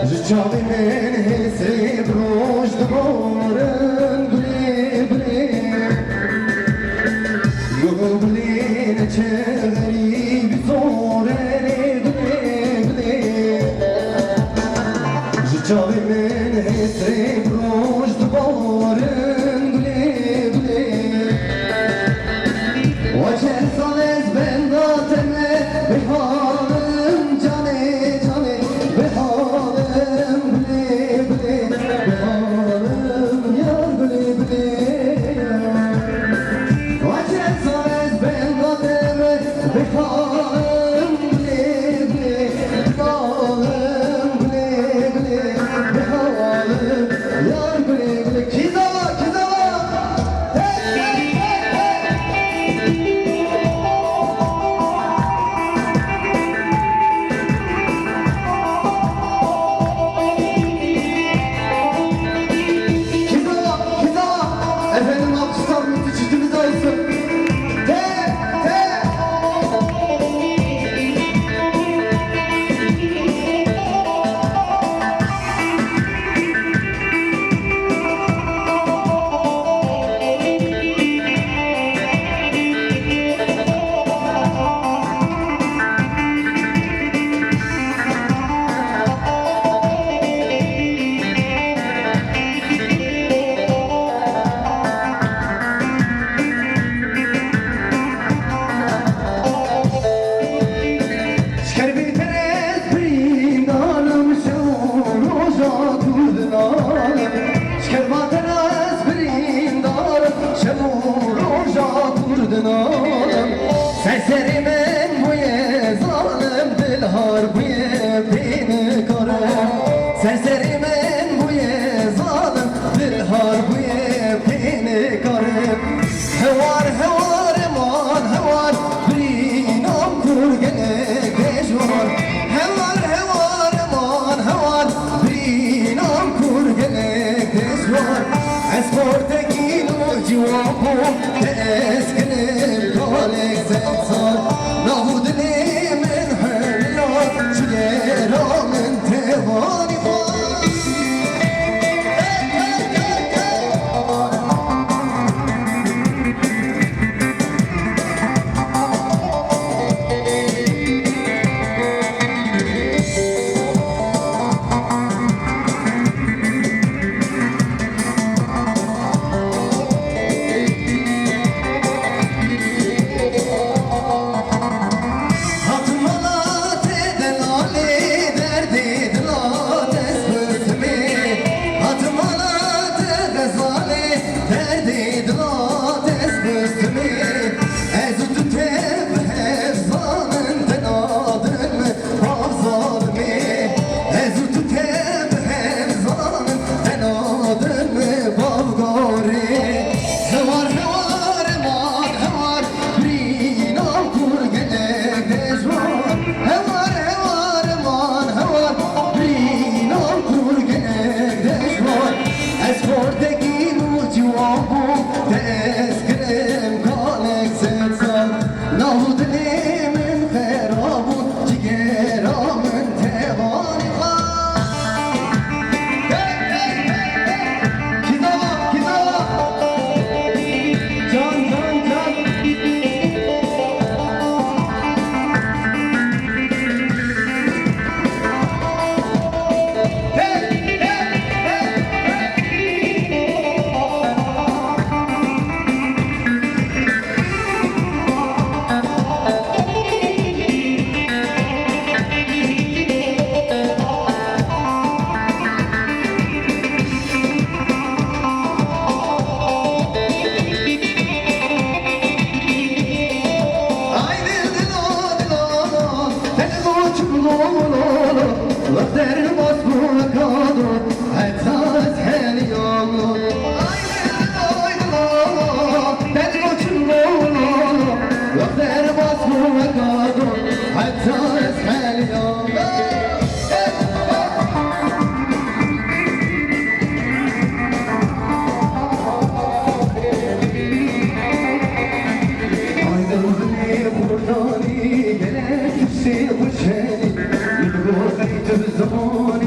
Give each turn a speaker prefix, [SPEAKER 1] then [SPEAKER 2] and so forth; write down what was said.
[SPEAKER 1] جاوی من حسی بروش دبارن بلی بلی یو بلی نچه غریب زورن بلی بلی جاوی من حسی بروش دبارن بلی بلی و چه سال از بنداتمه بحالم جانه جانه بحالم بلی بلی بحالم یار بلی بلی و چه سال از بنداتمه بحالم بلی بلی بحالم بلی بلی بحالم یار بلی بلی کیزا efendim alkışlar müthişitimiz olsun. Serseri men bu ye zalim dilhar bu ye beni karım Serseri men bu ye zalim dilhar bu ye beni karım Hevar hevar eman hevar binam kur gene deşvar Hevar hevar eman hevar binam kur gene deşvar Esporteki no civabu eskenim kalek zensar Nahudni min hellat Şugera min tevani var Gene kimse bu şey, bir bu kayıtı zaman